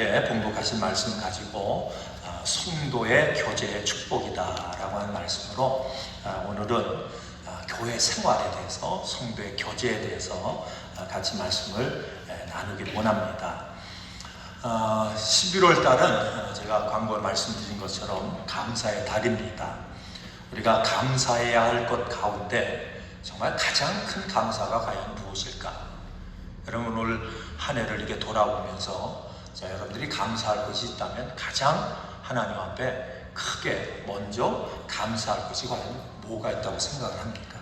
함께 봉독하신 말씀 가지고 성도의 교제의 축복이다라고 하는 말씀으로 오늘은 교회 생활에 대해서, 성도의 교제에 대해서 같이 말씀을 나누길 원합니다. 11월 달은 제가 광고에 말씀드린 것처럼 감사의 달입니다. 우리가 감사해야 할 것 가운데 정말 가장 큰 감사가 과연 무엇일까? 여러분 오늘 한 해를 이렇게 돌아보면서 여러분들이 감사할 것이 있다면 가장 하나님 앞에 크게 먼저 감사할 것이 과연 뭐가 있다고 생각을 합니까?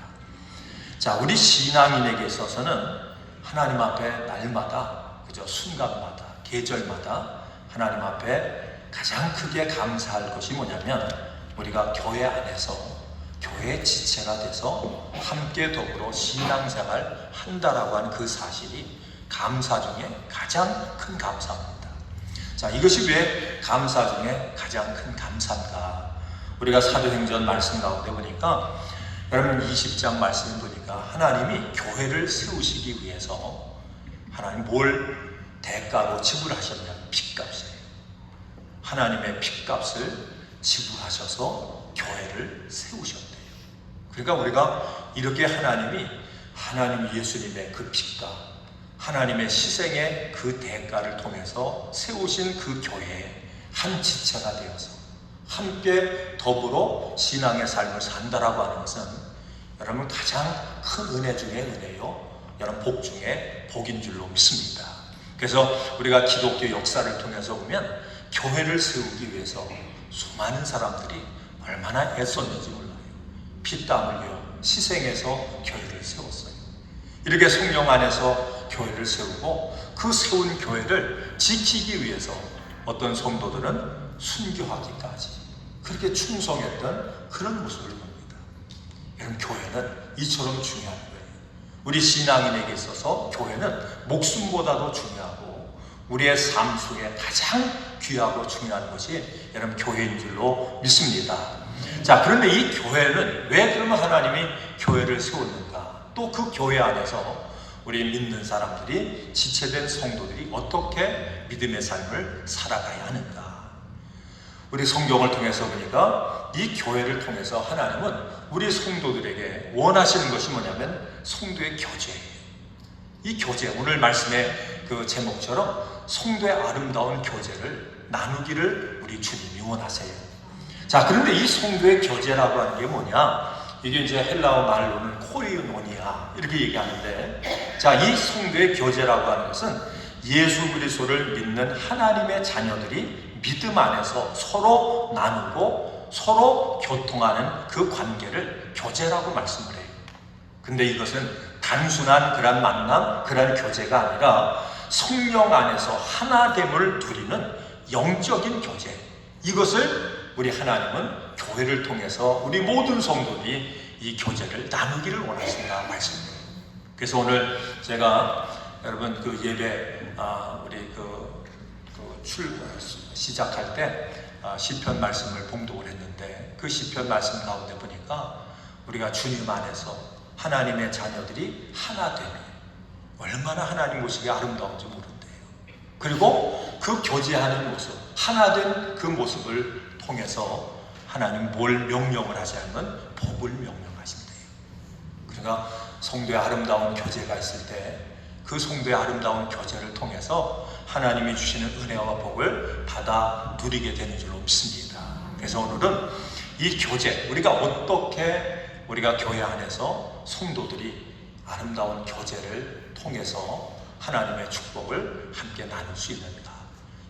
자, 우리 신앙인에게 있어서는 하나님 앞에 날마다, 그죠? 순간마다, 계절마다 하나님 앞에 가장 크게 감사할 것이 뭐냐면 우리가 교회 안에서 교회의 지체가 돼서 함께 더불어 신앙생활 한다라고 하는 그 사실이 감사 중에 가장 큰 감사입니다. 자, 이것이 왜 감사 중에 가장 큰 감사인가? 우리가 사도행전 말씀 가운데 보니까 여러분 20장 말씀을 보니까 하나님이 교회를 세우시기 위해서 하나님 뭘 대가로 지불하셨냐? 핏값이에요. 하나님의 핏값을 지불하셔서 교회를 세우셨대요. 그러니까 우리가 이렇게 하나님 예수님의 그 핏값, 하나님의 희생의 그 대가를 통해서 세우신 그 교회에 한 지체가 되어서 함께 더불어 신앙의 삶을 산다라고 하는 것은 여러분 가장 큰 은혜 중에 은혜요, 여러분 복 중에 복인 줄로 믿습니다. 그래서 우리가 기독교 역사를 통해서 보면 교회를 세우기 위해서 수많은 사람들이 얼마나 애썼는지 몰라요. 피땀 흘려 희생해서 교회를 세웠어요. 이렇게 성령 안에서 교회를 세우고 그 세운 교회를 지키기 위해서 어떤 성도들은 순교하기까지 그렇게 충성했던 그런 모습을 봅니다. 여러분 교회는 이처럼 중요한 거예요. 우리 신앙인에게 있어서 교회는 목숨보다도 중요하고 우리의 삶 속에 가장 귀하고 중요한 것이 여러분 교회인 줄로 믿습니다. 자, 그런데 이 교회는 왜 그러면 하나님이 교회를 세웠는가? 또 그 교회 안에서 우리 믿는 사람들이, 지체된 성도들이 어떻게 믿음의 삶을 살아가야 하는가? 우리 성경을 통해서 보니까 이 교회를 통해서 하나님은 우리 성도들에게 원하시는 것이 뭐냐면 성도의 교제예요. 이 교제, 오늘 말씀의 그 제목처럼 성도의 아름다운 교제를 나누기를 우리 주님이 원하세요. 자, 그런데 이 성도의 교제라고 하는 게 뭐냐? 이게 이제 헬라어 말로는 코이노니아 이렇게 얘기하는데, 자, 이 성도의 교제라고 하는 것은 예수 그리스도를 믿는 하나님의 자녀들이 믿음 안에서 서로 나누고 서로 교통하는 그 관계를 교제라고 말씀을 해요. 근데 이것은 단순한 그런 만남, 그런 교제가 아니라 성령 안에서 하나됨을 누리는 영적인 교제, 이것을 우리 하나님은 교회를 통해서 우리 모든 성도들이 이 교제를 나누기를 원하신다 말씀입니다. 그래서 오늘 제가 여러분 그 예배 우리 시작할 때 시편 말씀을 봉독을 했는데 그 시편 말씀 가운데 보니까 우리가 주님 안에서 하나님의 자녀들이 하나 되네, 얼마나 하나님 모습이 아름다운지 모른대요. 그리고 그 교제하는 모습, 하나 된 그 모습을 통해서 하나님 뭘 명령을 하시냐면 복을 명령하신대요. 그러니까 성도의 아름다운 교제가 있을 때 그 성도의 아름다운 교제를 통해서 하나님이 주시는 은혜와 복을 받아 누리게 되는 줄로 믿습니다. 그래서 오늘은 이 교제, 우리가 어떻게 우리가 교회 안에서 성도들이 아름다운 교제를 통해서 하나님의 축복을 함께 나눌 수 있는가,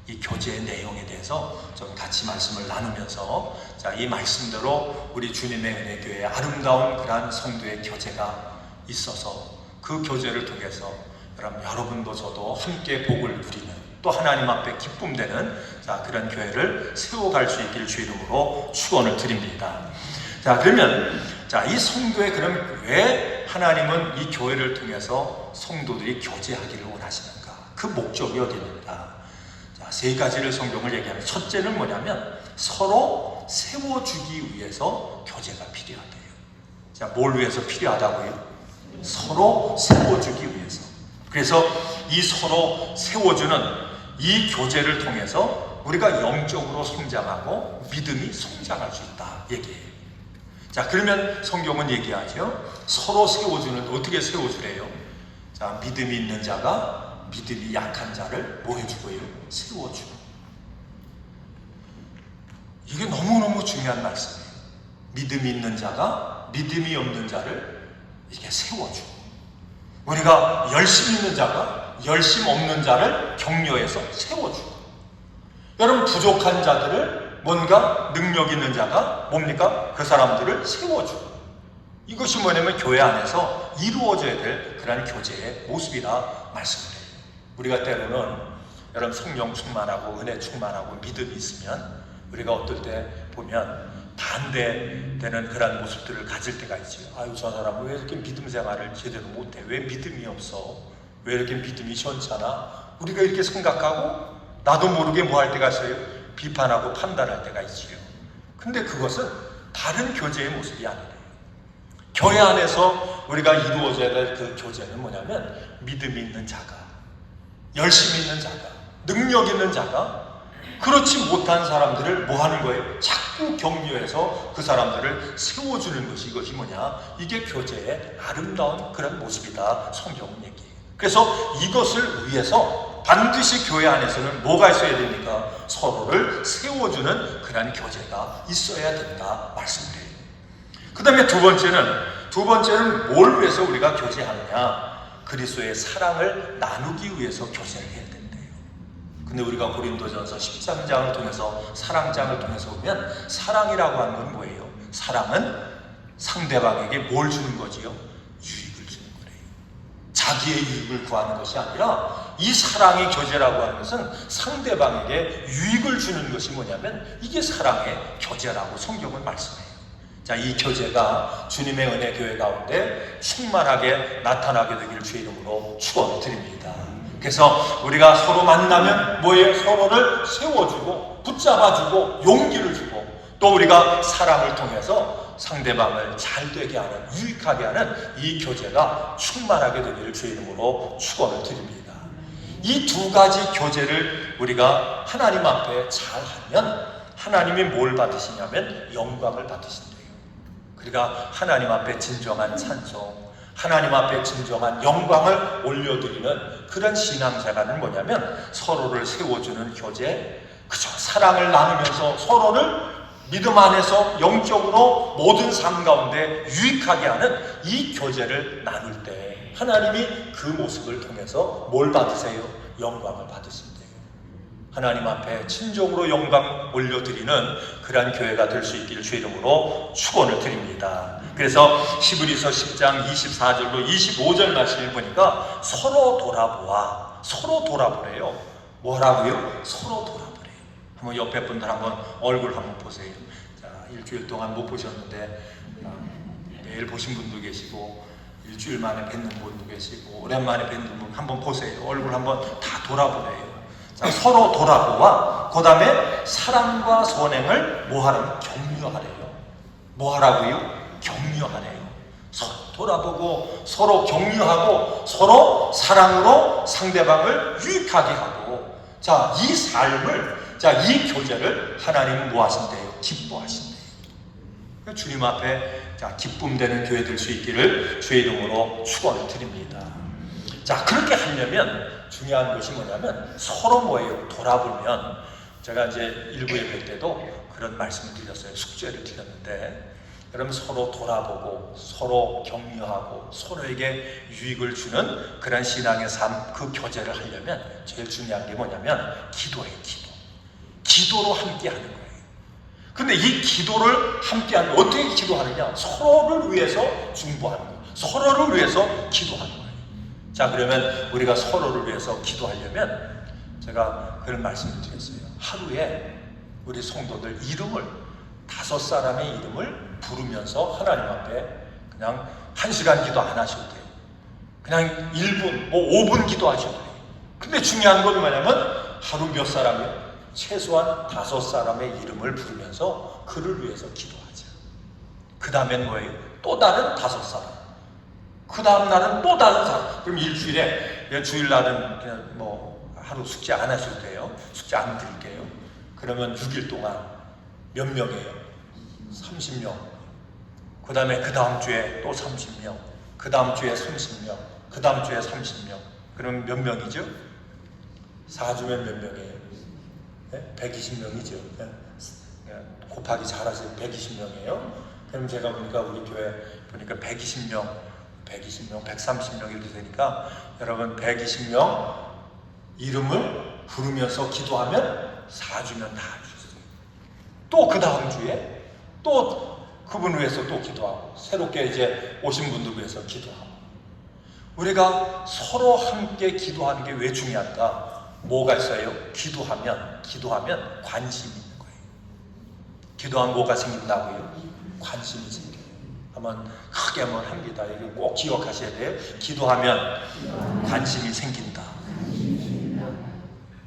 이 교제의 내용에 대해서 좀 같이 말씀을 나누면서, 자, 이 말씀대로 우리 주님의 은혜교회의 아름다운 그러한 성도의 교제가 있어서 그 교제를 통해서 여러분도 저도 함께 복을 누리는, 또 하나님 앞에 기쁨 되는 그런 교회를 세워갈 수 있기를 주 이름으로 축원을 드립니다. 자, 그러면 이 성도의, 그럼 왜 하나님은 이 교회를 통해서 성도들이 교제하기를 원하시는가? 그 목적이 어디 있는가? 자, 세 가지를 성경을 얘기하면, 첫째는 뭐냐면 서로 세워주기 위해서 교제가 필요하대요. 자, 뭘 위해서 필요하다고요? 서로 세워주기 위해서. 그래서 이 서로 세워주는 이 교제를 통해서 우리가 영적으로 성장하고 믿음이 성장할 수 있다 얘기해요. 자, 그러면 성경은 얘기하죠. 서로 세워주는, 어떻게 세워주래요? 자, 믿음이 있는 자가 믿음이 약한 자를 뭐 해주고요? 세워주고. 이게 너무너무 중요한 말씀이에요. 믿음이 있는 자가 믿음이 없는 자를 이렇게 세워주고, 우리가 열심 있는 자가 열심 없는 자를 격려해서 세워주고, 여러분 부족한 자들을 뭔가 능력 있는 자가 뭡니까? 그 사람들을 세워주고. 이것이 뭐냐면 교회 안에서 이루어져야 될 그런 교제의 모습이라 말씀을 해요. 우리가 때로는 여러분 성령 충만하고 은혜 충만하고 믿음이 있으면 우리가 어떨 때 보면 반대되는 그런 모습들을 가질 때가 있죠. 아유, 저 사람은 왜 이렇게 믿음 생활을 제대로 못해? 왜 믿음이 없어? 왜 이렇게 믿음이 시원찮아? 우리가 이렇게 생각하고 나도 모르게 뭐 할 때가 있어요? 비판하고 판단할 때가 있지요. 근데 그것은 다른 교제의 모습이 아니래요. 교회 안에서 우리가 이루어져야 될 그 교제는 뭐냐면 믿음이 있는 자가, 열심히 있는 자가, 능력 있는 자가 그렇지 못한 사람들을 뭐 하는 거예요? 자꾸 격려해서 그 사람들을 세워주는 것이, 이것이 뭐냐? 이게 교제의 아름다운 그런 모습이다 성경은 얘기해요. 그래서 이것을 위해서 반드시 교회 안에서는 뭐가 있어야 됩니까? 서로를 세워주는 그런 교제가 있어야 된다 말씀드려요. 그 다음에 두 번째는 뭘 위해서 우리가 교제하느냐? 그리스도의 사랑을 나누기 위해서 교제를 해야 된대요. 근데 우리가 고린도전서 13장을 통해서, 사랑장을 통해서 보면 사랑이라고 하는 건 뭐예요? 사랑은 상대방에게 뭘 주는 거지요? 유익을 주는 거래요. 자기의 유익을 구하는 것이 아니라 이 사랑의 교제라고 하는 것은 상대방에게 유익을 주는 것이 뭐냐면 이게 사랑의 교제라고 성경은 말씀해요. 자, 이 교제가 주님의 은혜 교회 가운데 충만하게 나타나게 되기를 주의 이름으로 축원드립니다. 그래서 우리가 서로 만나면 뭐예요? 서로를 세워주고 붙잡아주고 용기를 주고, 또 우리가 사랑을 통해서 상대방을 잘 되게 하는, 유익하게 하는 이 교제가 충만하게 되기를 주의 이름으로 축원을 드립니다. 이 두 가지 교제를 우리가 하나님 앞에 잘하면 하나님이 뭘 받으시냐면 영광을 받으신대요. 그러니까 하나님 앞에 진정한 찬송, 하나님 앞에 진정한 영광을 올려드리는 그런 신앙생활은 뭐냐면 서로를 세워주는 교제, 그저 사랑을 나누면서 서로를 믿음 안에서 영적으로 모든 삶 가운데 유익하게 하는 이 교제를 나눌 때 하나님이 그 모습을 통해서 뭘 받으세요? 영광을 받으신대요. 하나님 앞에 진정으로 영광 올려드리는 그러한 교회가 될 수 있기를 주의 이름으로 축원을 드립니다. 그래서 히브리서 10장 24절로 25절 말씀을 보니까 서로 돌아보아, 서로 돌아보래요. 뭐라고요? 서로 돌아보래요. 한번 옆에 분들 한번 얼굴 한번 보세요. 자, 일주일 동안 못 보셨는데 매일 보신 분도 계시고, 일주일 만에 뵙는 분도 계시고, 오랜만에 뵙는 분 한번 보세요. 얼굴 한번 다 돌아보래요. 자, 서로 돌아보아, 그 다음에 사랑과 선행을 뭐하라고? 격려하래요. 뭐하라고요? 격려하래요. 서로 돌아보고 서로 격려하고 서로 사랑으로 상대방을 유익하게 하고, 자, 이 삶을, 자, 이 교제를 하나님은 뭐 하신대요? 기뻐하신대요. 주님 앞에 자, 기쁨되는 교회 될 수 있기를 주의 이름으로 축원을 드립니다. 자, 그렇게 하려면 중요한 것이 뭐냐면 서로 뭐예요? 돌아보면, 제가 이제 일부에 뵐 때도 그런 말씀을 드렸어요. 숙제를 드렸는데, 여러분 서로 돌아보고 서로 격려하고 서로에게 유익을 주는 그런 신앙의 삶, 그 교제를 하려면 제일 중요한 게 뭐냐면 기도예요. 기도로 함께 하는 거예요. 근데 이 기도를 함께 하는, 어떻게 기도하느냐? 서로를 위해서 중보하는 거예요. 서로를 위해서 기도하는 거예요. 자, 그러면 우리가 서로를 위해서 기도하려면 제가 그런 말씀을 드렸어요. 하루에 우리 성도들 이름을, 5사람의 이름을 부르면서 하나님 앞에 그냥 1시간 기도 안 하셔도 돼요. 그냥 1분, 뭐 5분 기도하셔도 돼요. 근데 중요한 건 뭐냐면 하루 몇 사람이요? 최소한 5사람의 이름을 부르면서 그를 위해서 기도하자. 그 다음엔 뭐예요? 또 다른 5사람. 그 다음 날은 또 다른 사람. 그럼 일주일에, 주일날은 그냥 뭐 하루 숙제 안 하셔도 돼요. 숙제 안 드릴게요. 그러면 6일 동안 몇 명이에요? 30명. 그 다음에 그 다음 주에 또 30명. 그 다음 주에 30명. 그 다음 주에 30명. 그럼 몇 명이죠? 4주면 몇 명이에요? 네? 120명이죠. 네? 곱하기 잘하세요. 120명이에요. 그럼 제가 보니까 우리 교회 보니까 120명, 130명 이렇게 되니까 여러분 120명 이름을 부르면서 기도하면 4주면 다 하셨어요. 또 그 다음 주에 또 그분 위해서 또 기도하고 새롭게 이제 오신 분들 위해서 기도하고 우리가 서로 함께 기도하는 게 왜 중요한가? 뭐가 있어요? 기도하면 관심이 있는 거예요. 기도하면 뭐가 생긴다고요? 관심이 생겨요. 한번 크게 한번 합니다. 이거 꼭 기억하셔야 돼요. 기도하면 관심이 생긴다.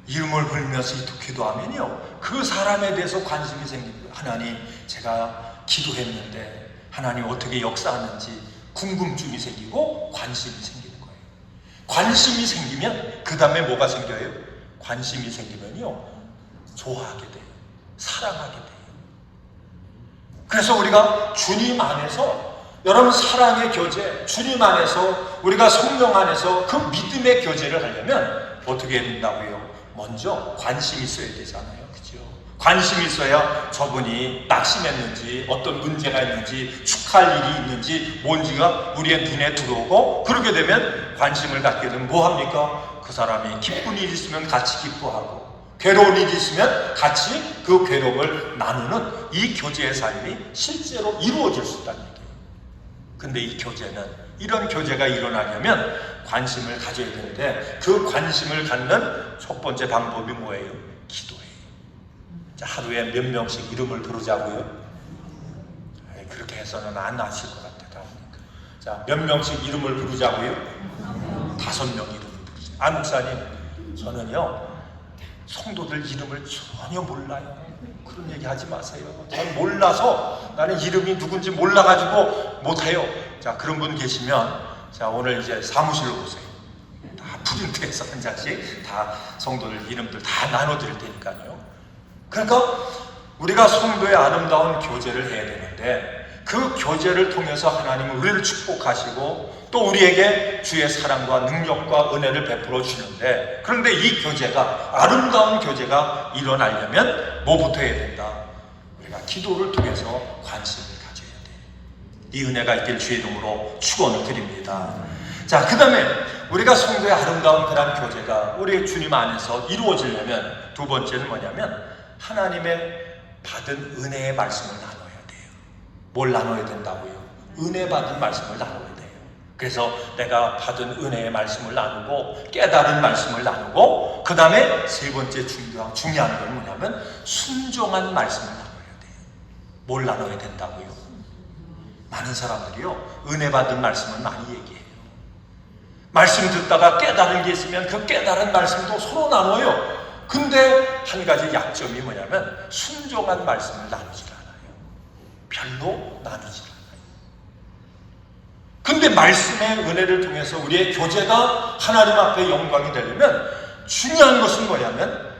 이름을 부르면서 기도하면요, 그 사람에 대해서 관심이 생깁니다. 하나님, 제가 기도했는데 하나님 어떻게 역사하는지 궁금증이 생기고 관심이 생기는 거예요. 관심이 생기면 그 다음에 뭐가 생겨요? 관심이 생기면요, 좋아하게 돼요. 사랑하게 돼요. 그래서 우리가 주님 안에서, 여러분 사랑의 교제, 주님 안에서 우리가 성령 안에서 그 믿음의 교제를 하려면 어떻게 해야 된다고요? 먼저 관심이 있어야 되잖아요. 그죠? 관심이 있어야 저분이 낙심했는지 어떤 문제가 있는지 축하할 일이 있는지 뭔지가 우리의 눈에 들어오고, 그러게 되면 관심을 갖게 되면 뭐합니까? 그 사람이 기쁜 일이 있으면 같이 기뻐하고 괴로운 일이 있으면 같이 그 괴로움을 나누는 이 교제의 삶이 실제로 이루어질 수 있다는 얘기예요. 근데 이 교제는, 이런 교제가 일어나려면 관심을 가져야 되는데 그 관심을 갖는 첫 번째 방법이 뭐예요? 기도예요. 자, 하루에 몇 명씩 이름을 부르자고요? 그렇게 해서는 안 나실 것 같아요. 자, 몇 명씩 이름을 부르자고요? 5명 이름을 부르세요. 아, 목사님, 저는요 성도들 이름을 전혀 몰라요. 그런 얘기 하지 마세요. 전 몰라서, 나는 이름이 누군지 몰라가지고 못해요. 자, 그런 분 계시면, 자, 오늘 이제 사무실로 오세요. 다 프린트해서 한 장씩 다 성도들 이름들 다 나눠드릴 테니까요. 그러니까 우리가 성도의 아름다운 교제를 해야 되는데 그 교제를 통해서 하나님은 우리를 축복하시고 또 우리에게 주의 사랑과 능력과 은혜를 베풀어 주는데, 그런데 이 교제가, 아름다운 교제가 일어나려면 뭐부터 해야 된다? 우리가 기도를 통해서 관심을 가져야 돼요. 이 은혜가 있길 주의 이름으로 축원을 드립니다. 자, 그 다음에 우리가 성도의 아름다운 그런 교제가 우리 주님 안에서 이루어지려면 두 번째는 뭐냐면 하나님의 받은 은혜의 말씀을 나눠야 돼요. 뭘 나눠야 된다고요? 은혜 받은 말씀을 나눠야 돼요. 그래서 내가 받은 은혜의 말씀을 나누고 깨달은 말씀을 나누고, 그 다음에 세 번째 중요한 건 뭐냐면 순종한 말씀을 나눠야 돼요. 뭘 나눠야 된다고요? 많은 사람들이요, 은혜 받은 말씀을 많이 얘기해요. 말씀 듣다가 깨달은 게 있으면 그 깨달은 말씀도 서로 나눠요. 근데 한 가지 약점이 뭐냐면 순종한 말씀을 나누질 않아요. 별로 나누질 않아요. 근데 말씀의 은혜를 통해서 우리의 교제가 하나님 앞에 영광이 되려면 중요한 것은 뭐냐면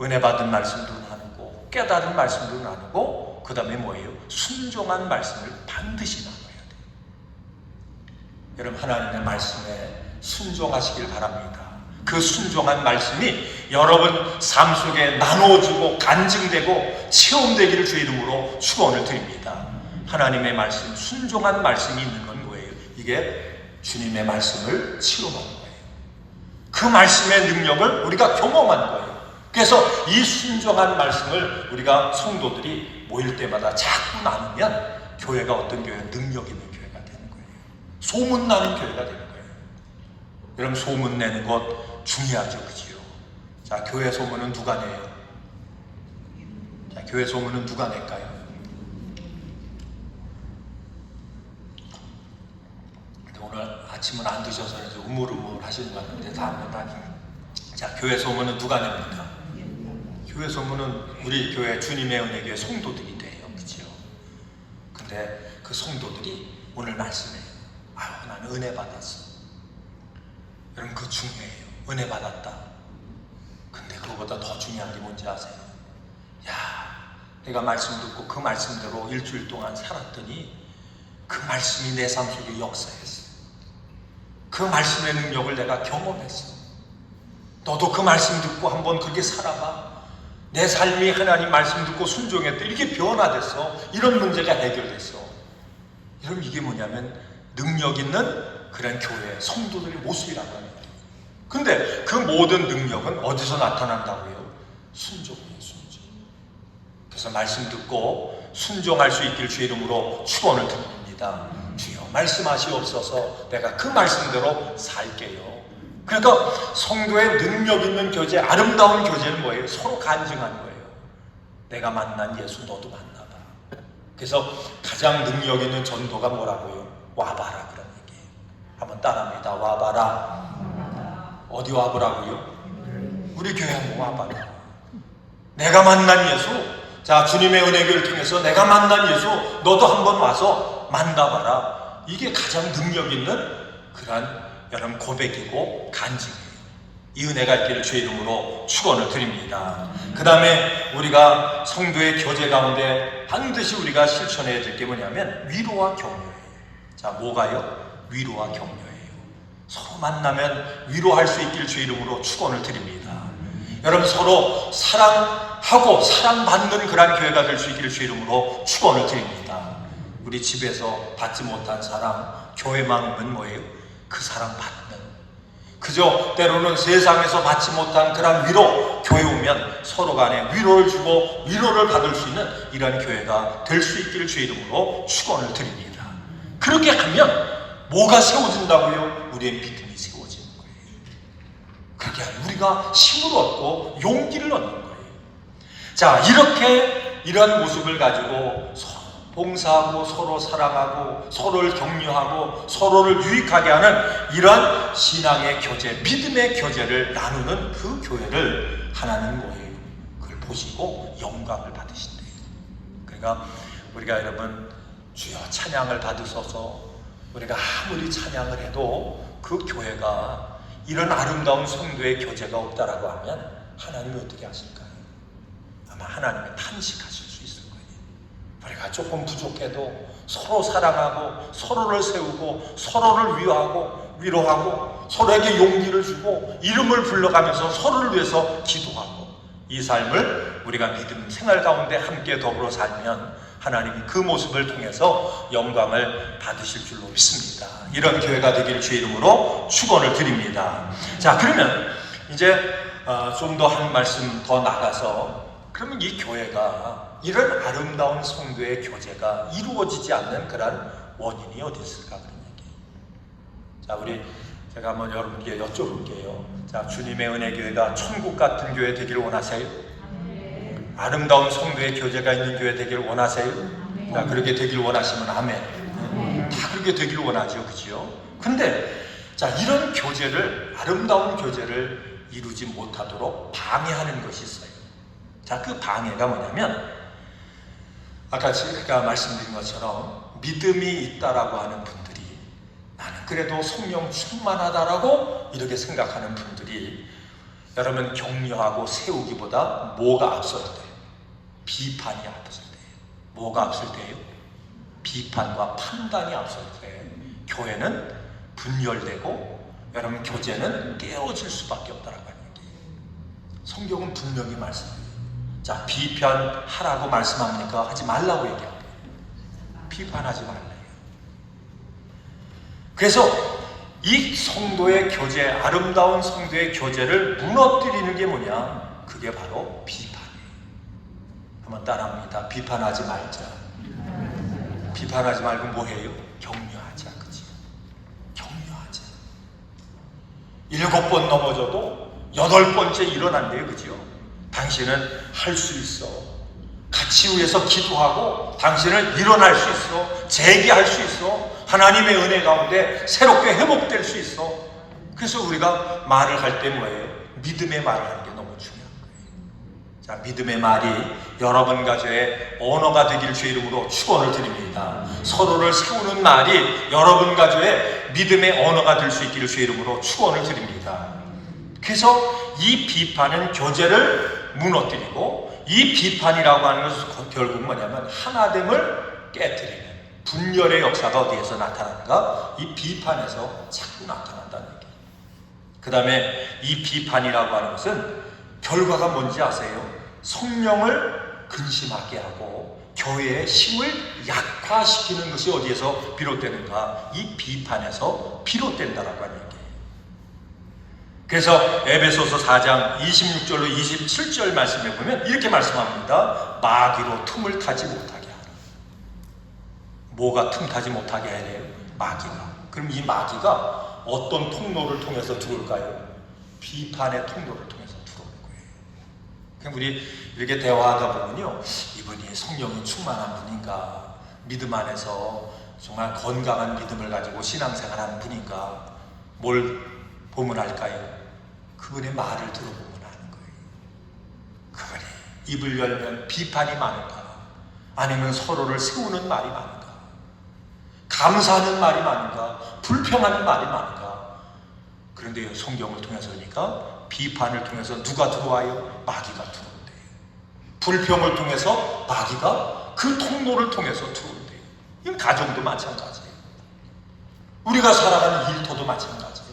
은혜 받은 말씀도 나누고 깨달은 말씀도 나누고, 그 다음에 뭐예요? 순종한 말씀을 반드시 나눠야 돼요. 여러분, 하나님의 말씀에 순종하시길 바랍니다. 그 순종한 말씀이 여러분 삶 속에 나누어지고 간증되고 체험되기를 주의 이름으로 축원을 드립니다. 하나님의 말씀, 순종한 말씀이 있는 건 뭐예요? 이게 주님의 말씀을 체험한 거예요. 그 말씀의 능력을 우리가 경험한 거예요. 그래서 이 순종한 말씀을 우리가 성도들이 모일 때마다 자꾸 나누면 교회가 어떤 교회가 능력 있는 교회가 되는 거예요. 소문나는 교회가 되는 거예요. 여러분, 소문 내는 것 중요하죠, 그지요? 자, 교회 소문은 누가 내요? 자, 교회 소문은 누가 낼까요? 오늘 아침은 안 드셔서 우물우물 하시는 것 같은데 다음은 아니. 자, 교회 소문은 누가 냅니까? 교회 소문은 우리 교회 주님의 은혜 교회 성도들이 돼요, 그렇죠? 근데 그 성도들이 오늘 말씀에 나는 은혜 받았어. 여러분, 그거 중요해요. 은혜 받았다. 근데 그거보다 더 중요한 게 뭔지 아세요? 야, 내가 말씀 듣고 그 말씀대로 일주일 동안 살았더니 그 말씀이 내 삶 속에 역사했어. 그 말씀의 능력을 내가 경험했어. 너도 그 말씀 듣고 한번 그렇게 살아봐. 내 삶이 하나님 말씀 듣고 순종했대. 이렇게 변화됐어. 이런 문제가 해결됐어. 그럼 이게 뭐냐면 능력 있는 그런 교회, 성도들의 모습이라고 합니다. 근데 그 모든 능력은 어디서 나타난다고요? 순종이에요, 순종. 그래서 말씀 듣고 순종할 수 있길 주의 이름으로 축원을 드립니다. 주여 말씀하시옵소서. 내가 그 말씀대로 살게요. 그러니까 성도의 능력 있는 교제, 아름다운 교제는 뭐예요? 서로 간증하는 거예요. 내가 만난 예수 너도 만나봐. 그래서 가장 능력 있는 전도가 뭐라고요? 와봐라 그런 얘기예요. 한번 따라합니다. 와봐라. 어디 와보라고요? 우리 교회 한번 와봐라. 내가 만난 예수, 자 주님의 은혜교를 통해서 내가 만난 예수 너도 한번 와서 만나봐라. 이게 가장 능력 있는 그런 여러분 고백이고 간증이에요. 이 은혜가 있기를 주의 이름으로 축원을 드립니다. 그 다음에 우리가 성도의 교제 가운데 반드시 우리가 실천해야 될 게 뭐냐면 위로와 격려예요. 자, 뭐가요? 위로와 격려예요. 서로 만나면 위로할 수 있기를 주의 이름으로 축원을 드립니다. 여러분 서로 사랑하고 사랑받는 그런 교회가 될 수 있기를 주의 이름으로 축원을 드립니다. 우리 집에서 받지 못한 사랑, 교회만 오면 뭐예요? 그 사랑 받는. 그저 때로는 세상에서 받지 못한 그런 위로, 교회 오면 서로 간에 위로를 주고 위로를 받을 수 있는 이런 교회가 될 수 있기를 주의 이름으로 축원을 드립니다. 그렇게 하면 뭐가 세워진다고요? 우리의 믿음이 세워지는 거예요. 그렇게 하면 우리가 힘을 얻고 용기를 얻는 거예요. 자, 이렇게 이런 모습을 가지고 서로 봉사하고 서로 사랑하고 서로를 격려하고 서로를 유익하게 하는 이런 신앙의 교제, 믿음의 교제를 나누는 그 교회를 하나님 뭐예요? 그걸 보시고 영광을 받으신대요. 그러니까 우리가 여러분 주여 찬양을 받으소서. 우리가 아무리 찬양을 해도 그 교회가 이런 아름다운 성도의 교제가 없다라고 하면 하나님이 어떻게 하실까요? 아마 하나님이 탄식하실 수 있을 거예요. 우리가 조금 부족해도 서로 사랑하고 서로를 세우고 서로를 위로하고 서로에게 용기를 주고 이름을 불러가면서 서로를 위해서 기도하고 이 삶을 우리가 믿음 생활 가운데 함께 더불어 살면 하나님이 그 모습을 통해서 영광을 받으실 줄로 믿습니다. 이런 교회가 되기를 주의 이름으로 축원을 드립니다. 자, 그러면 이제 좀 더 한 말씀 더 나가서 그러면 이 교회가 이런 아름다운 성도의 교제가 이루어지지 않는 그런 원인이 어디 있을까 그런 얘기예요. 자, 제가 한번 여러분께 여쭤볼게요. 자, 주님의 은혜 교회가 천국 같은 교회 되기를 원하세요? 아름다운 성도의 교제가 있는 교회 되기를 원하세요? 자, 그렇게 되기를 원하시면 아멘. 다 그렇게 되기를 원하죠, 그죠? 근데 자, 이런 교제를, 아름다운 교제를 이루지 못하도록 방해하는 것이 있어요. 자, 그 방해가 뭐냐면 아까 제가 말씀드린 것처럼 믿음이 있다라고 하는 분들이 나는 그래도 성령 충만하다라고 이렇게 생각하는 분들이 여러분 격려하고 세우기보다 뭐가 앞설 때? 비판이 앞설 때. 뭐가 앞설 때예요? 비판과 판단이 앞설 때 교회는 분열되고 여러분 교제는 깨어질 수밖에 없다라고 하는 얘기예요. 성경은 분명히 말씀합니다. 자, 비판하라고 말씀합니까? 하지 말라고 얘기합니다. 비판하지 말래요. 그래서 이 성도의 교제, 아름다운 성도의 교제를 무너뜨리는 게 뭐냐? 그게 바로 비판이에요. 한번 따라합니다. 비판하지 말자. 비판하지 말고 뭐 해요? 격려하자. 그치? 격려하자. 7번 넘어져도 8번째 일어난대요. 그죠? 당신은 할 수 있어. 같이 위해서 기도하고 당신은 일어날 수 있어. 재기할 수 있어. 하나님의 은혜 가운데 새롭게 회복될 수 있어. 그래서 우리가 말을 할 때 뭐예요? 믿음의 말을 하는 게 너무 중요한 거예요. 자, 믿음의 말이 여러분 가정의 언어가 되기를 주의 이름으로 축원을 드립니다. 서로를 세우는 말이 여러분 가정의 믿음의 언어가 될 수 있기를 주의 이름으로 축원을 드립니다. 그래서 이 비판은 교제를 무너뜨리고, 이 비판이라고 하는 것은 결국 뭐냐면 하나됨을 깨뜨리는 분열의 역사가 어디에서 나타나는가? 이 비판에서 자꾸 나타난다는 얘기예요. 그 다음에 이 비판이라고 하는 것은 결과가 뭔지 아세요? 성령을 근심하게 하고 교회의 힘을 약화시키는 것이 어디에서 비롯되는가? 이 비판에서 비롯된다라고 하는 얘기예요. 그래서 에베소서 4장 26절로 27절 말씀에 보면 이렇게 말씀합니다. 마귀로 틈을 타지 못하게 하라. 뭐가 틈 타지 못하게 해야 돼요? 마귀가. 그럼 이 마귀가 어떤 통로를 통해서 들어올까요? 비판의 통로를 통해서 들어올 거예요. 그럼 우리 이렇게 대화하다 보면요, 이분이 성령이 충만한 분인가, 믿음 안에서 정말 건강한 믿음을 가지고 신앙생활하는 분인가, 뭘 보면 알까요? 그분의 말을 들어보면 아는 거예요. 그분이 입을 열면 비판이 많은가, 아니면 서로를 세우는 말이 많은가, 감사하는 말이 많은가, 불평하는 말이 많은가. 그런데 성경을 통해서니까 비판을 통해서 누가 들어와요? 마귀가 들어온대요. 불평을 통해서 마귀가 그 통로를 통해서 들어온대요. 이건 가정도 마찬가지예요. 우리가 살아가는 일터도 마찬가지예요.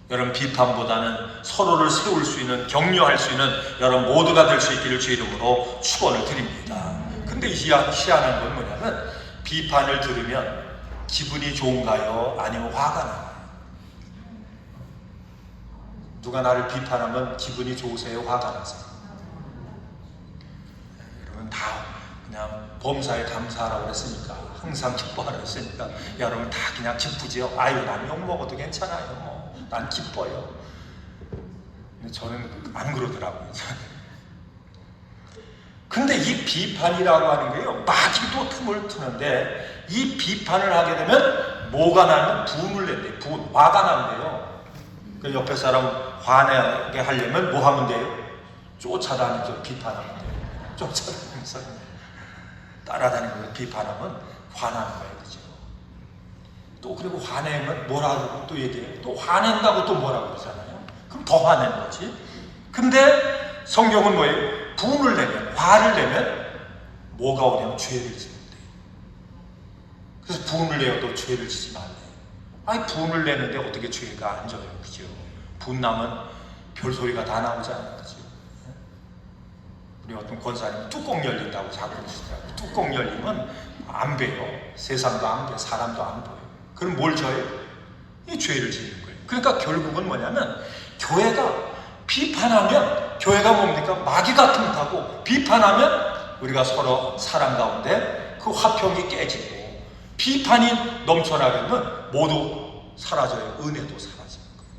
여러분, 비판보다는 서로를 세울 수 있는, 격려할 수 있는 여러분 모두가 될 수 있기를 주 이름으로 축원을 드립니다. 근데 희한한 건 뭐냐면, 비판을 들으면 기분이 좋은가요? 아니면 화가 나요? 누가 나를 비판하면 기분이 좋으세요? 화가 나세요? 여러분 다 그냥 범사에 감사하라고 했으니까, 항상 기뻐하라고 했으니까 여러분 다 그냥 기쁘지요? 아유, 난 욕먹어도 괜찮아요. 난 기뻐요. 근데 저는 안 그러더라고요. 근데 이 비판이라고 하는 게요, 마귀도 틈을 트는데, 이 비판을 하게 되면 뭐가 나면 분을 낸대요. 분, 화가 난대요. 그 옆에 사람 화내게 하려면 뭐 하면 돼요? 쫓아다니면서 비판하면 돼요. 쫓아다니면서 따라다니면서 비판하면 화나는 거예요. 그죠? 또 그리고 화내면 뭐라고 또 얘기해요. 또 화낸다고 또 뭐라고 그러잖아요. 그럼 더 화내는 거지. 근데 성경은 뭐예요? 분을 내면, 화를 내면 뭐가 오냐면 죄를 지면 돼요. 그래서 분을 내어도 죄를 지지 말래요. 아니, 분을 내는데 어떻게 죄가 안 져요? 그죠? 분나면 별소리가 다 나오잖아요. 그죠? 우리 어떤 권사님 뚜껑 열린다고 자꾸 그러시더라고요. 뚜껑 열리면 안 배요. 세상도 안 배, 사람도 안 보여. 그럼 뭘 져요? 이 죄를 지는 거예요. 그러니까 결국은 뭐냐면, 교회가 비판하면, 교회가 뭡니까? 마귀가 틈타고, 비판하면 우리가 서로 사랑 가운데 그 화평이 깨지고, 비판이 넘쳐나면 모두 사라져요. 은혜도 사라지는 거예요.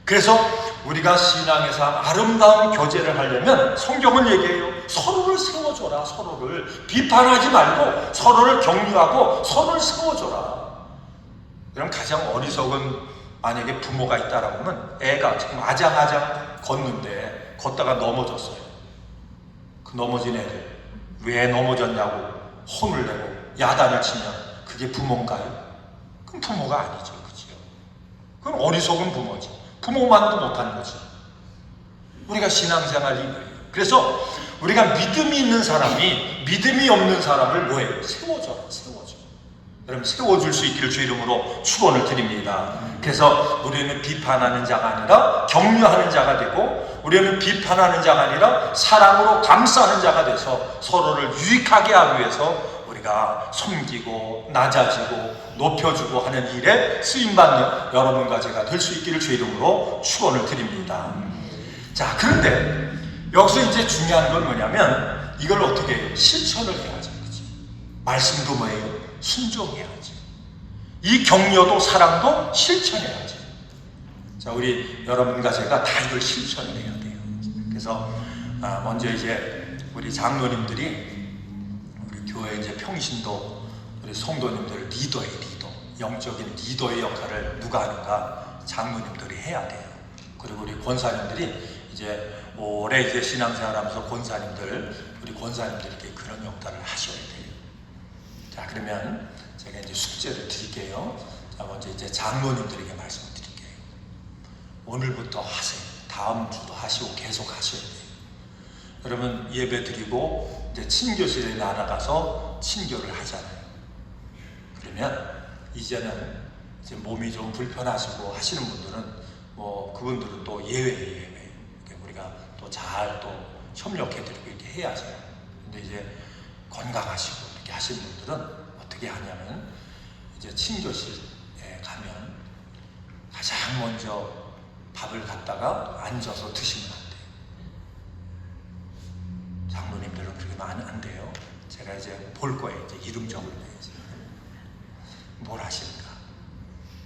그래서 우리가 신앙에서 아름다운 교제를 하려면 성경은 얘기해요. 서로를 세워줘라. 서로를 비판하지 말고 서로를 격려하고 서로를 세워줘라. 그럼 가장 어리석은, 만약에 부모가 있다라고 하면, 애가 지금 아장아장 걷는데 걷다가 넘어졌어요. 그 넘어진 애를 왜 넘어졌냐고 혼을 내고 야단을 치면 그게 부모인가요? 그럼 부모가 아니죠. 그죠? 그건 어리석은 부모지. 부모만도 못하는 거지. 우리가 신앙생활이 이거예요. 그래서 우리가 믿음이 있는 사람이 믿음이 없는 사람을 뭐예요? 세워줘라. 세워줘. 여러분, 세워줄 수 있기를 주 이름으로 축원을 드립니다. 그래서 우리는 비판하는 자가 아니라 격려하는 자가 되고, 우리는 비판하는 자가 아니라 사랑으로 감싸는 자가 돼서 서로를 유익하게 하기 위해서 우리가 섬기고 낮아지고 높여주고 하는 일에 쓰임받는 여러분과 제가 될 수 있기를 주 이름으로 축원을 드립니다. 자, 그런데 여기서 이제 중요한 건 뭐냐면, 이걸 어떻게 해요? 실천을 해야죠. 그치? 말씀도 뭐예요? 순종해야지. 이 격려도 사랑도 실천해야지. 자, 우리 여러분과 제가 다 이걸 실천을 해야 돼요. 그래서 먼저 이제 우리 장로님들이, 우리 교회 이제 평신도 우리 성도님들 리더예요. 리더. 영적인 리더의 역할을 누가 하는가? 장로님들이 해야 돼요. 그리고 우리 권사님들이 이제 오래 이제 신앙생활하면서 우리 권사님들에게 그런 역할을 하셔야 돼요. 자, 그러면 제가 이제 숙제를 드릴게요. 자, 먼저 이제 장로님들에게 말씀을 드릴게요. 오늘부터 하세요. 다음 주도 하시고 계속 하셔야 돼요. 여러분 예배 드리고 이제 친교실에 나아가서 친교를 하잖아요. 그러면 이제는 이제 몸이 좀 불편하시고 하시는 분들은 뭐 그분들은 또 예외 우리가 또 잘 또 협력해드리고 이렇게 해야죠. 근데 이제 건강하시고 이렇게 하시는 분들은 어떻게 하냐면 이제 친교실에 가면 가장 먼저 밥을 갖다가 앉아서 드시면 안 돼요. 장로님들은 그렇게 하면 안 돼요. 제가 이제 볼 거예요. 이제 이름 적을래야지. 뭘 하실까?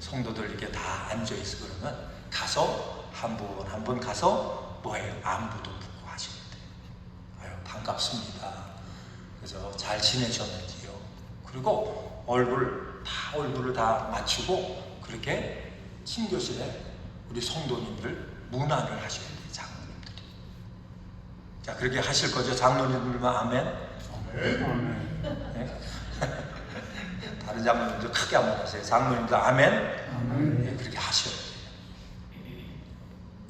성도들 이렇게 다 앉아있어 그러면 가서 한 분 가서 뭐해요? 안부도 묻고 하시면 돼요. 아유 반갑습니다. 그래서 잘 지내셨는지요? 그리고 얼굴을 다 맞추고 그렇게 친교실에 우리 성도님들 문안을 하셔야 돼요. 장로님들이. 자 그렇게 하실 거죠? 장로님들만 아멘? 네? 다른 장로님들 크게 한번 하세요. 장로님들 아멘? 네, 그렇게 하셔야 돼요.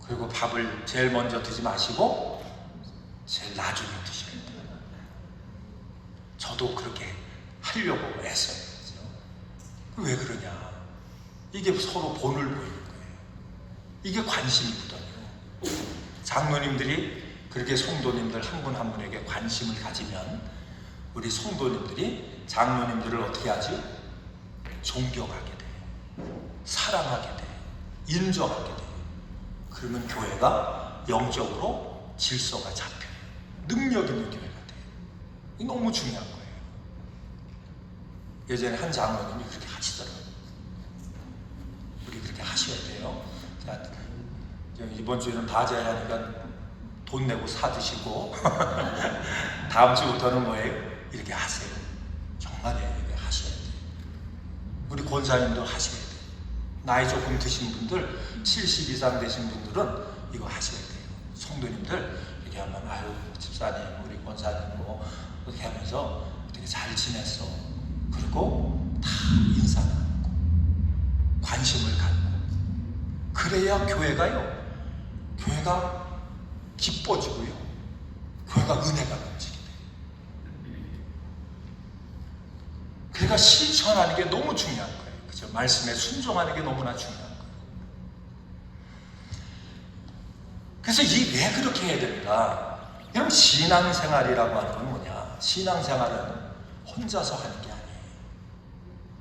그리고 밥을 제일 먼저 드지 마시고 제일 나중에 드셔야 돼요. 저도 그렇게 하려고 애써요. 왜 그러냐? 이게 서로 본을 보이는 거예요. 이게 관심이거든요. 장로님들이 그렇게 성도님들 한 분 한 분에게 관심을 가지면 우리 성도님들이 장로님들을 어떻게 하지? 존경하게 돼요. 사랑하게 돼요. 인정하게 돼요. 그러면 교회가 영적으로 질서가 잡혀요. 능력 있는 교회가 돼요. 이게 너무 중요한 거예요. 예전에 한 장로님이 그렇게 하시더라고요. 우리 그렇게 하셔야 돼요. 자, 이번 주에는 다제하니까 돈 내고 사 드시고 다음 주부터는 뭐예요? 이렇게 하세요. 정말 이렇게 하셔야 돼요. 우리 권사님도 하셔야 돼요. 나이 조금 드신 분들, 70 이상 되신 분들은 이거 하셔야 돼요. 성도님들 이렇게 하면 아유 집사님, 우리 권사님 뭐 이렇게 하면서 되게 잘 지냈어. 그리고 다 인사 나누고 관심을 갖고 그래야 교회가 기뻐지고요. 교회가 은혜가 넘치게 돼요. 그러니까 실천하는 게 너무 중요한 거예요. 그죠? 말씀에 순종하는 게 너무나 중요한 거예요. 그래서 왜 그렇게 해야 됩니까? 여러분 신앙생활이라고 하는 건 뭐냐? 신앙생활은 혼자서 하는 게 아니에요.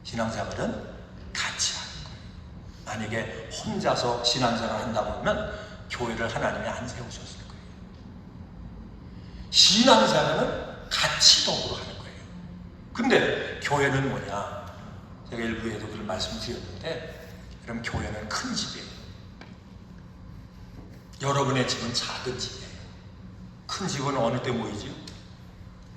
신앙생활은 같이 하는 거예요. 만약에 혼자서 신앙생활을 한다고 하면 교회를 하나님이 안 세우셨을 거예요. 신앙생활은 같이 더불어 하는 거예요. 근데 교회는 뭐냐? 제가 일부에도 그런 말씀을 드렸는데 그럼 교회는 큰 집이에요. 여러분의 집은 작은 집이에요. 큰 집은 어느 때 모이죠?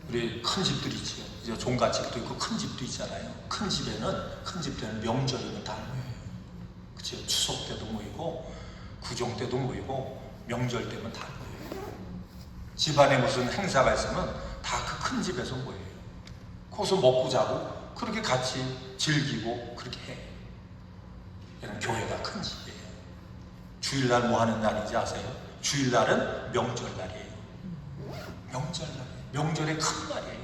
우리 큰 집들이 있죠. 이제 종갓집도 있고 큰 집도 있잖아요. 큰 집들은 명절이면 다 모여요. 그렇죠? 추석 때도 모이고 구정 때도 모이고 명절 때면 다 모여요. 집안에 무슨 행사가 있으면 다 그 큰 집에서 모여요. 거기서 먹고 자고 그렇게 같이 즐기고 그렇게 해요. 이런 교회가 큰 집이에요. 주일날 뭐 하는 날인지 아세요? 주일날은 명절날이에요. 명절의 큰 날이에요.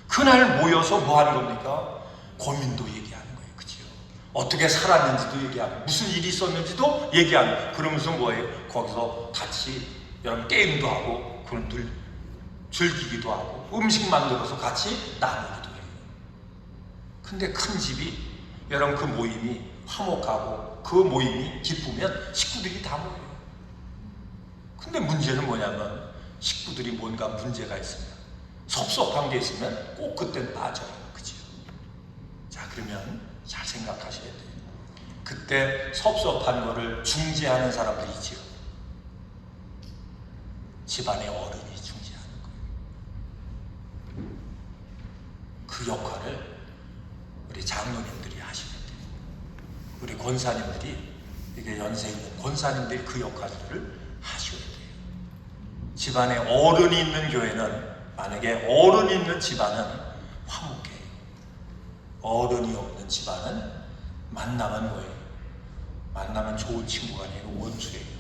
그날 모여서 뭐 하는 겁니까? 고민도 얘기하는 거예요. 그치요? 어떻게 살았는지도 얘기하고 무슨 일이 있었는지도 얘기하고 그러면서 뭐예요? 거기서 같이 여러분 게임도 하고 그걸 늘 즐기기도 하고 음식 만들어서 같이 나누기도 해요. 근데 큰 집이 여러분 그 모임이 화목하고 그 모임이 기쁘면 식구들이 다 모여요. 근데 문제는 뭐냐면 식구들이 뭔가 문제가 있으면 섭섭한 게 있으면 꼭 그땐 빠져요. 그죠? 자 그러면 잘 생각하셔야 돼요. 그때 섭섭한 거를 중재하는 사람들이 있죠. 집안의 어른이 중재하는 거예요. 그 역할을 우리 장로님들이 하셔야 돼요. 우리 권사님들이 이게 연세 있는 권사님들이 그 역할들을 하셔야 돼요. 집안에 어른이 있는 교회는 만약에 어른이 있는 집안은 화목해요. 어른이 없는 집안은 만나면 뭐예요? 만나면 좋은 친구가 아니고 원수예요.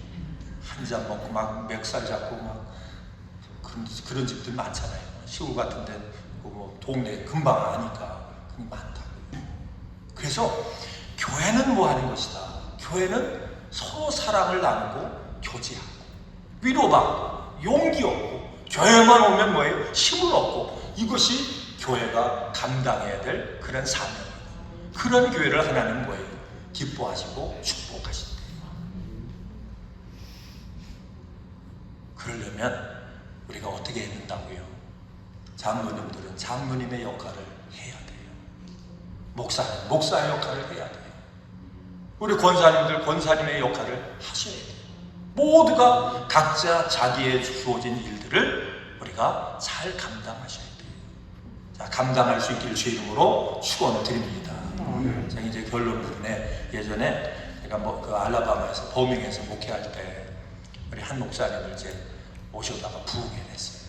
한 잔 먹고 막 멱살 잡고 막 그런 집들 많잖아요. 시골 같은 데 뭐 동네 금방 아니까 그게 많다고요. 그래서 교회는 뭐 하는 것이다. 교회는 서로 사랑을 나누고 교제하고 위로받고 용기 얻고 교회만 오면 뭐예요? 힘을 얻고 이것이 교회가 감당해야 될 그런 사명이고 그런 교회를 하나님 뭐예요? 기뻐하시고 축복하신대요. 그러려면 우리가 어떻게 해야 된다고요? 장로님들은 장로님의 역할을 해야 돼요. 목사는 목사의 역할을 해야 돼요. 우리 권사님들 권사님의 역할을 하셔야 돼요. 모두가 각자 자기의 주어진 일들을 우리가 잘 감당하셔야 돼요. 자, 감당할 수 있기를 주의 이름으로 축원을 드립니다. 제가 이제 결론 부분에 예전에 제가 그 알라바마에서 버밍에서 목회할 때 우리 한 목사님을 이제 모셔다가 부흥회 했어요.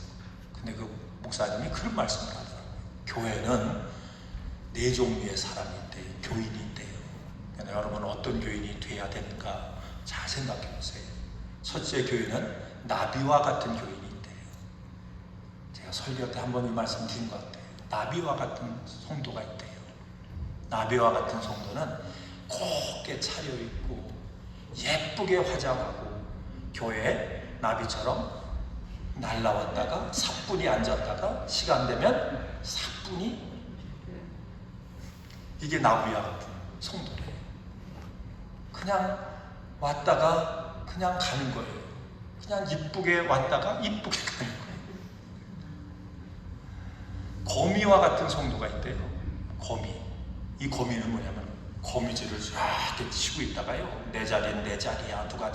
근데 그 목사님이 그런 말씀을 하더라고요. 교회는 네 종류의 사람이 있대요. 교인이 있대요. 그러니까 여러분 어떤 교인이 돼야 되는가 잘 생각해 보세요. 첫째 교인은 나비와 같은 교인이 있대요. 제가 설교 때 한번 이 말씀 드린 것 같아요. 나비와 같은 성도가 있대요. 나비와 같은 성도는 곱게 차려입고 예쁘게 화장하고 교회에 나비처럼 날라왔다가 사뿐히 앉았다가 시간 되면 사뿐히 이게 나비와 같은 성도래요. 그냥 왔다가 그냥 가는 거예요. 그냥 이쁘게 왔다가 이쁘게 가는 거예요. 거미와 같은 성도가 있대요. 거미. 이 거미는 뭐냐면 거미줄을 이렇게 치고 있다가요. 내 자리는 내 자리야. 누가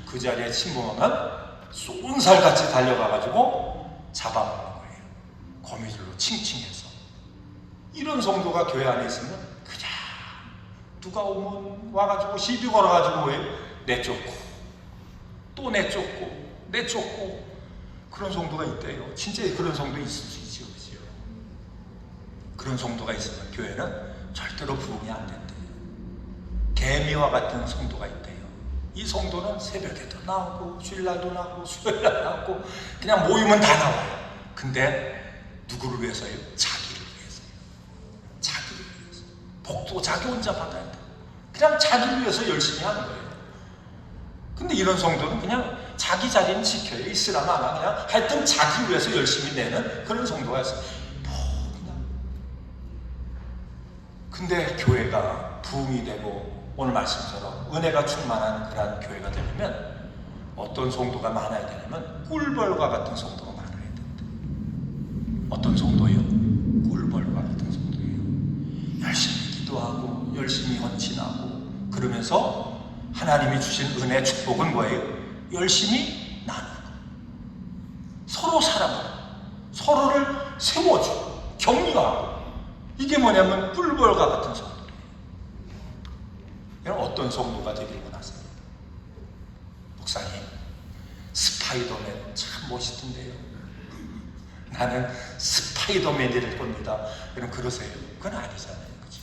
그 자리에 침범하면 쏜살같이 달려가가지고 잡아먹는 거예요. 거미줄로 칭칭해서. 이런 성도가 교회 안에 있으면 그냥 누가 오면 와가지고 시비 걸어가지고 뭐예요? 내쫓고 또 내쫓고 내쫓고 그런 성도가 있대요. 진짜 그런 성도 있을 수 있죠. 그렇죠? 그런 성도가 있으면 교회는 절대로 부흥이 안 된대요. 개미와 같은 성도가 있대요. 이 성도는 새벽에도 나오고 주일날도 나오고 수요일날 나오고 그냥 모이면 다 나와요. 근데 누구를 위해서요? 자기를 위해서요. 자기를 위해서. 복도 자기 혼자 받아야 돼. 그냥 자기를 위해서 열심히 하는 거예요. 근데 이런 성도는 그냥 자기 자리는 지켜요. 있으나 마나 그냥 하여튼 자기 위해서 열심히 내는 그런 성도가 있어요. 그냥. 근데 교회가 부흥이 되고 오늘 말씀처럼 은혜가 충만한 그런 교회가 되려면 어떤 성도가 많아야 되냐면 꿀벌과 같은 성도가 많아야 된다. 어떤 성도예요? 꿀벌과 같은 성도예요. 열심히 기도하고 열심히 헌신하고 그러면서 하나님이 주신 은혜 축복은 뭐예요? 열심히 나누고 서로 사랑하고 서로를 세워주고 격려하고 이게 뭐냐면 꿀벌과 같은 성도. 어떤 성도가 되기를 원하세요? 목사님, 스파이더맨 참 멋있던데요. 나는 스파이더맨이 될 겁니다. 여러분 그러세요? 그건 아니잖아요. 그죠?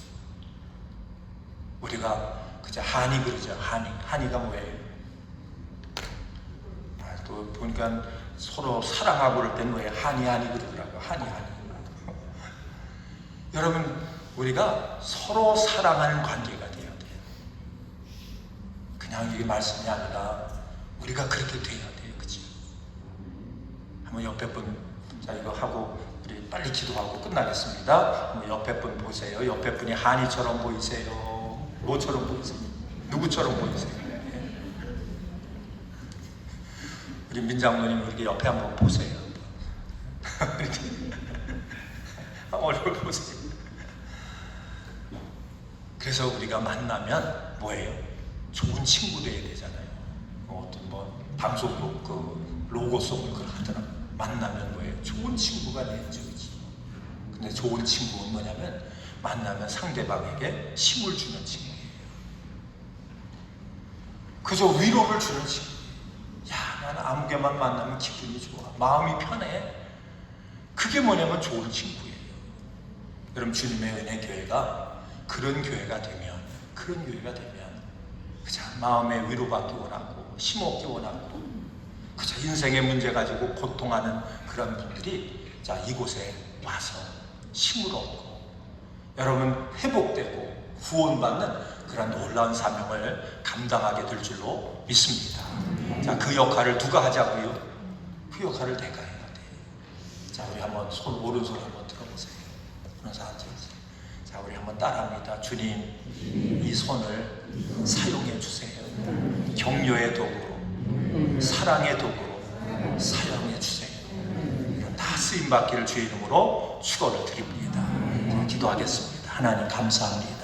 우리가 그저 한이 그러죠. 한이가 뭐예요? 또 보니까 서로 사랑하고 그럴 때는 왜 한이 그러더라고요. 한이. 여러분 우리가 서로 사랑하는 관계가 돼야 돼요. 그냥 이게 말씀이 아니라 우리가 그렇게 돼야 돼요. 그치? 한번 옆에 분, 자 이거 하고 우리 빨리 기도하고 끝나겠습니다. 한번 옆에 분 보세요. 옆에 분이 한이처럼 보이세요? 뭐처럼 보이세요? 누구처럼 보이세요? 우리 민장로님 이렇게 옆에 한번 보세요. 이렇게 얼굴 보세요. 그래서 우리가 만나면 뭐예요? 좋은 친구 돼야 되잖아요. 어떤 방송도 그 로고송을 그걸 하더라. 만나면 뭐예요? 좋은 친구가 되죠. 근데 좋은 친구는 뭐냐면 만나면 상대방에게 힘을 주는 친구예요. 그저 위로를 주는 친구. 야, 나는 아무개만 만나면 기분이 좋아. 마음이 편해. 그게 뭐냐면 좋은 친구예요. 여러분 주님의 은혜 교회가 그런 교회가 되면 그저 마음에 위로받기 원하고 힘없기 원하고 그저 인생의 문제 가지고 고통하는 그런 분들이 자 이곳에 와서 힘을 얻고 여러분 회복되고 구원받는 그런 놀라운 사명을 감당하게 될 줄로 믿습니다. 자, 그 역할을 누가 하자고요? 그 역할을 내가 해야 돼. 자, 우리 한번 오른손 한번 들어보세요. 오른손 앉으세요. 자, 우리 한번 따라합니다. 주님, 이 손을 사용해 주세요. 격려의 도구로, 사랑의 도구로 사용해 주세요. 다 쓰임 받기를 주의 이름으로 축원을 드립니다. 자, 기도하겠습니다. 하나님 감사합니다.